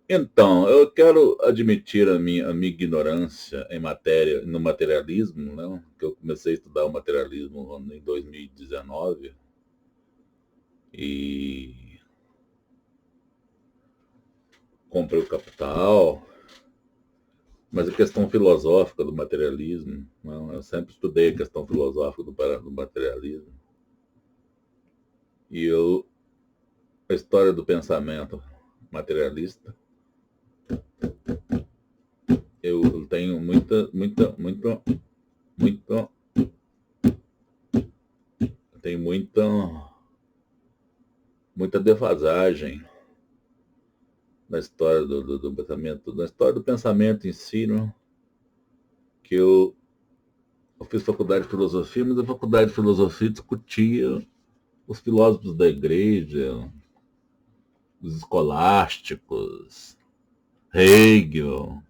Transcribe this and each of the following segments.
Então, eu quero admitir a minha ignorância em matéria, no materialismo, né? Que eu comecei a estudar o materialismo em 2019 e comprei o Capital, mas a questão filosófica do materialismo, não, eu sempre estudei a questão filosófica do materialismo e a história do pensamento materialista, eu tenho muita, tenho muita defasagem na história do pensamento, na história do pensamento em si, né? Que eu fiz faculdade de filosofia, mas a faculdade de filosofia discutia os filósofos da igreja, os escolásticos, Hegel,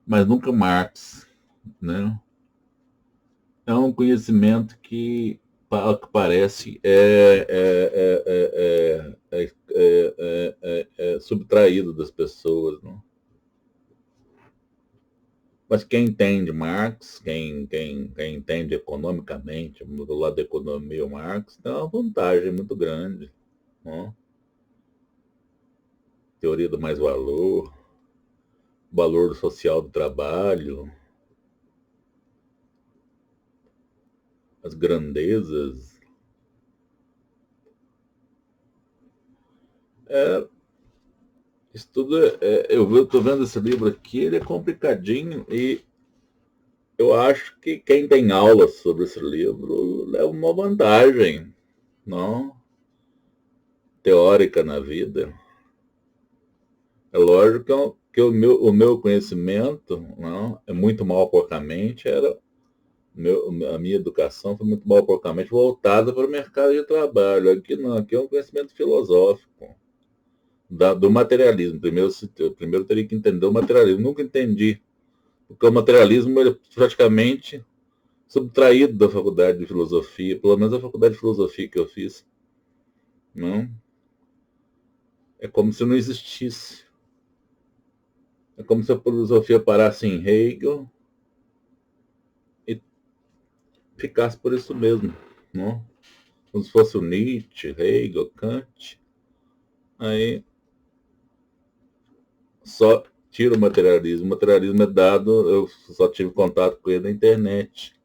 mas nunca Marx, né? É um conhecimento que, ao que parece, é subtraído das pessoas, né? Mas quem entende Marx, quem entende economicamente, do lado da economia, o Marx tem uma vantagem muito grande. Né? Teoria do mais valor, valor social do trabalho, as grandezas. É, isso tudo eu estou vendo esse livro aqui, ele é complicadinho e eu acho que quem tem aula sobre esse livro leva uma vantagem, não teórica na vida. É lógico que o meu conhecimento não, é muito mal porcamente, a minha educação foi muito mal porcamente voltada para o mercado de trabalho. Aqui não, aqui é um conhecimento filosófico do materialismo. Primeiro teria que entender o materialismo. Nunca entendi, porque o materialismo ele é praticamente subtraído da faculdade de filosofia, pelo menos a faculdade de filosofia que eu fiz. Não? É como se não existisse. É como se a filosofia parasse em Hegel e ficasse por isso mesmo, não? Como se fosse o Nietzsche, Hegel, Kant, aí só tira o materialismo. O materialismo é dado, eu só tive contato com ele na internet,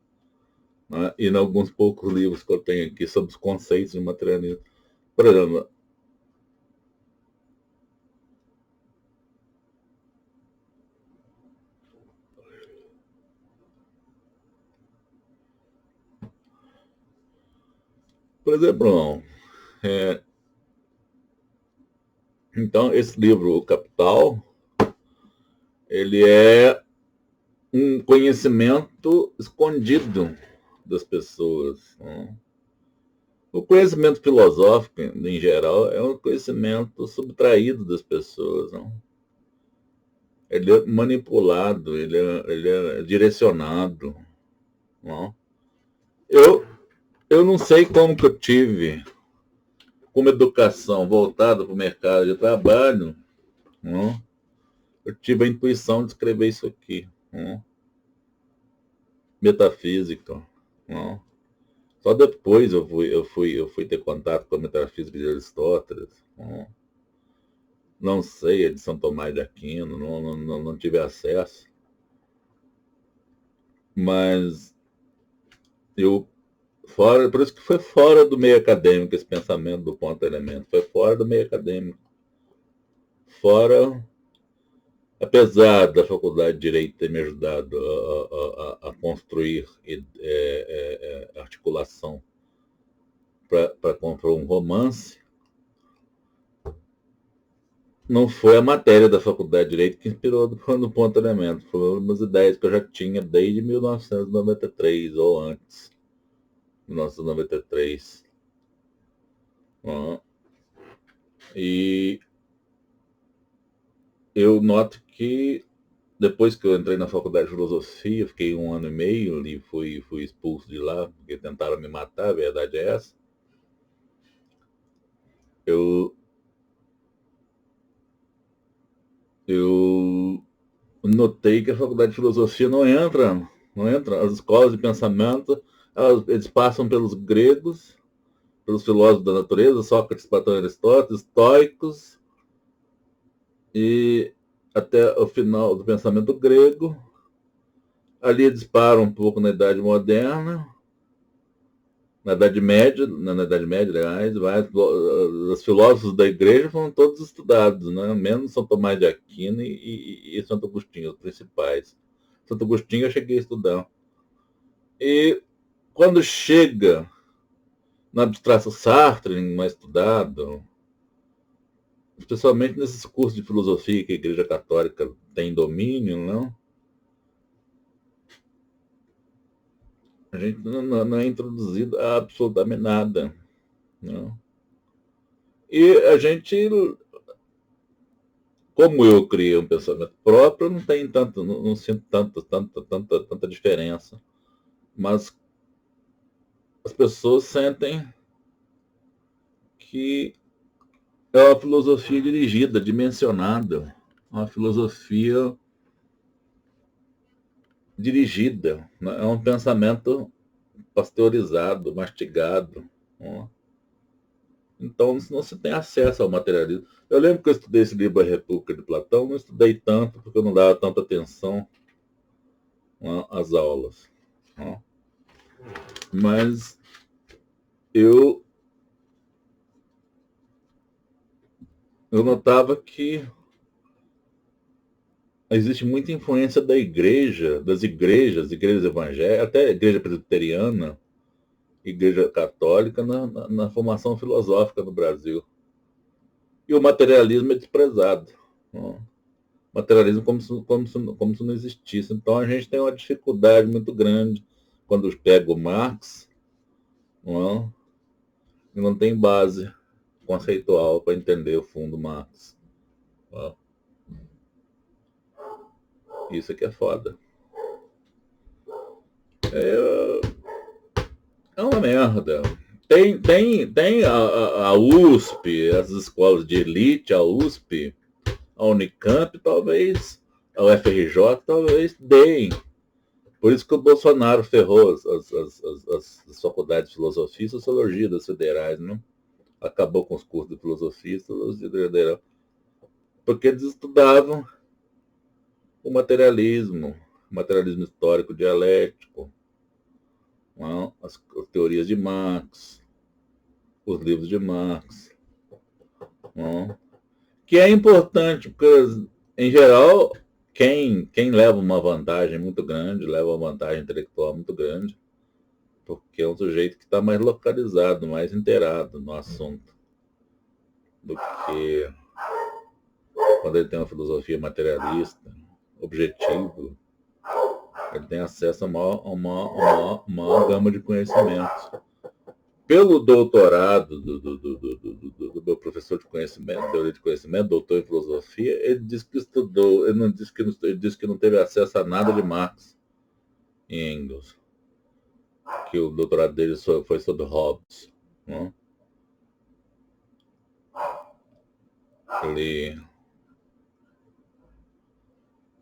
né? E em alguns poucos livros que eu tenho aqui sobre os conceitos de materialismo. Por exemplo, não. É, então, esse livro, O Capital, ele é um conhecimento escondido das pessoas. Né? O conhecimento filosófico, em geral, é um conhecimento subtraído das pessoas. Não? Ele é manipulado, ele é direcionado. Não? Eu, eu não sei como que eu tive uma educação voltada para o mercado de trabalho. Não? Eu tive a intuição de escrever isso aqui. Não? Metafísica. Não? Só depois eu fui ter contato com a metafísica de Aristóteles. Não sei, a de São Tomás de Aquino, não tive acesso. Mas eu, fora, por isso que foi fora do meio acadêmico esse pensamento do ponto elemento. Foi fora do meio acadêmico. Fora, apesar da faculdade de Direito ter me ajudado a construir articulação para comprar um romance, não foi a matéria da faculdade de Direito que inspirou no ponto elemento. Foram umas ideias que eu já tinha desde 1993 ou antes. 1993. Uhum. E eu noto que depois que eu entrei na faculdade de filosofia, fiquei um ano e meio ali, fui expulso de lá, porque tentaram me matar, a verdade é essa. Eu eu notei que a faculdade de filosofia não entra, as escolas de pensamento, eles passam pelos gregos, pelos filósofos da natureza, Sócrates, Platão e Aristóteles, estoicos, e até o final do pensamento grego. Ali eles param um pouco na Idade Moderna, na Idade Média, aliás, os filósofos da igreja foram todos estudados, né? Menos São Tomás de Aquino e Santo Agostinho, os principais. Santo Agostinho eu cheguei a estudar. E quando chega na abstração Sartre, mais estudado, especialmente nesses cursos de filosofia que a Igreja Católica tem domínio, não? A gente não é introduzido a absolutamente nada. Não? E a gente, como eu criei um pensamento próprio, não tem tanto, não sinto tanta diferença. Mas as pessoas sentem que é uma filosofia dirigida, dimensionada, uma filosofia dirigida, né? É um pensamento pasteurizado, mastigado. Né? Então não se tem acesso ao materialismo. Eu lembro que eu estudei esse livro A República de Platão, não estudei tanto, porque eu não dava tanta atenção, né, às aulas. Né? Mas eu, eu notava que existe muita influência da igreja, igrejas evangélicas, até a igreja presbiteriana, igreja católica, na formação filosófica no Brasil. E o materialismo é desprezado. Né? Materialismo como se não existisse. Então a gente tem uma dificuldade muito grande quando pega o Marx, não é? E não tem base conceitual para entender o fundo Marx. Não é? Isso aqui é foda. É, é uma merda. Tem a USP, as escolas de elite, a USP, a Unicamp, talvez, a UFRJ, talvez deem. Por isso que o Bolsonaro ferrou as faculdades de filosofia e sociologia das federais, né? Acabou com os cursos de filosofia e sociologia federal. Porque eles estudavam o materialismo histórico dialético, não? As teorias de Marx, os livros de Marx, não? Que é importante, porque, em geral, quem leva uma vantagem muito grande, leva uma vantagem intelectual muito grande, porque é um sujeito que está mais localizado, mais inteirado no assunto, do que quando ele tem uma filosofia materialista, objetivo, ele tem acesso a uma gama de conhecimentos. Pelo doutorado do meu professor de conhecimento, teoria de conhecimento, doutor em filosofia, ele disse que estudou, ele disse que não teve acesso a nada de Marx e Engels, que o doutorado dele foi sobre Hobbes. Né?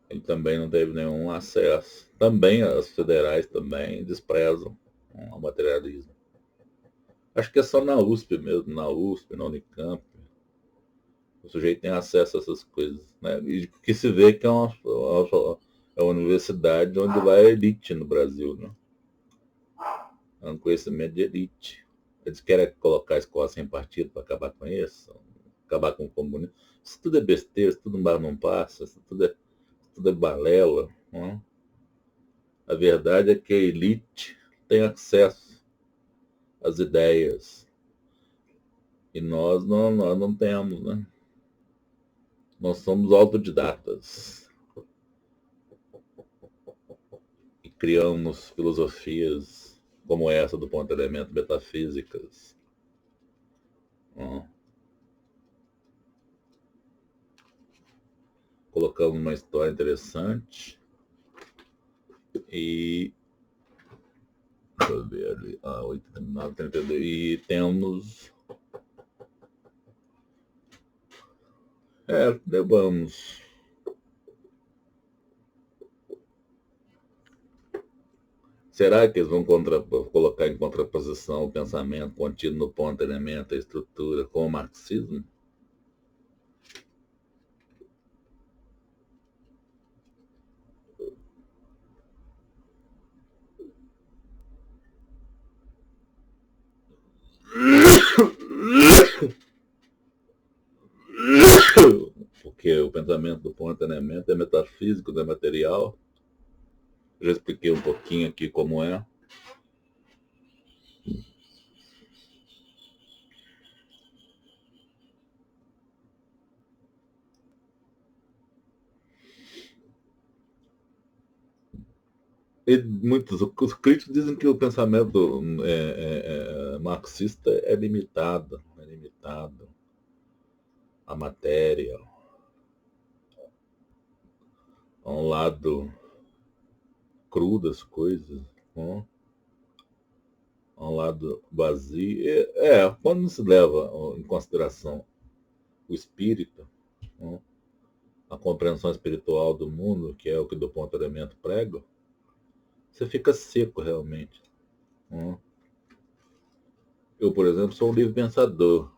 Ele também não teve nenhum acesso. Também as federais também desprezam o materialismo. Acho que é só na USP mesmo, na USP, na Unicamp, o sujeito tem acesso a essas coisas. Né? E que se vê que é uma universidade onde vai a elite no Brasil. Né? É um conhecimento de elite. Eles querem colocar a escola sem partido para acabar com isso, acabar com o comunismo. Isso tudo é besteira, isso tudo não passa, isso tudo é balela. Né? A verdade é que a elite tem acesso às ideias e nós não temos, né? Nós somos autodidatas e criamos filosofias como essa do ponto de elemento, metafísicas. Colocamos uma história interessante e deixa eu ver ali, 8, 32, e temos levamos Será que eles vão colocar em contraposição o pensamento contido no ponto elemento, a estrutura, com o marxismo? Porque o pensamento do ponto elemento é metafísico, não é material. Já expliquei um pouquinho aqui como é. E muitos os críticos dizem que o pensamento marxista é limitado à matéria, a um lado cru das coisas, né? A um lado vazio. Quando não se leva em consideração o espírito, né? A compreensão espiritual do mundo, que é o que do ponto elemento prega, você fica seco realmente, né? Eu, por exemplo, sou um livre pensador.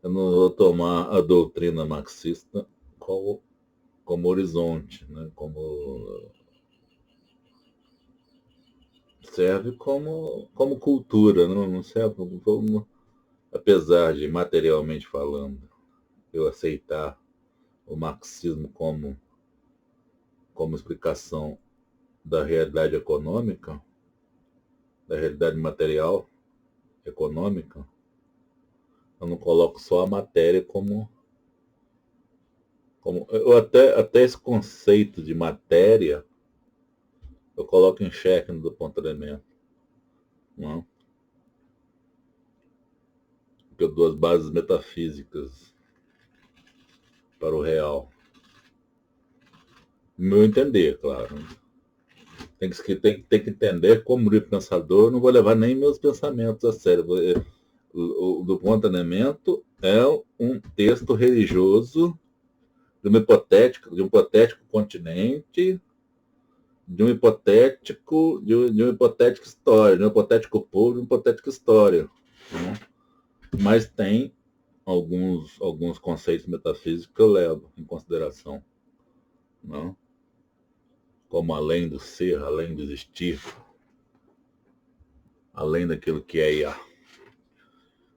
Eu não vou tomar a doutrina marxista como horizonte, né? Serve como cultura, não serve como, apesar de materialmente falando, eu aceitar o marxismo como explicação da realidade econômica, da realidade material econômica. Eu não coloco só a matéria como eu até esse conceito de matéria eu coloco em xeque no ponto elemento, não? Porque eu dou as bases metafísicas para o real. No meu entender, claro. Tem que entender como livre pensador, eu não vou levar nem meus pensamentos a sério. O do ponto elemento é um texto religioso de um hipotético continente, de uma hipotética história, de um hipotético povo, de uma hipotética história, né? Mas tem alguns conceitos metafísicos que eu levo em consideração, não? Como além do ser, além do existir, além daquilo que é e há.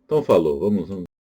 Então falou, vamos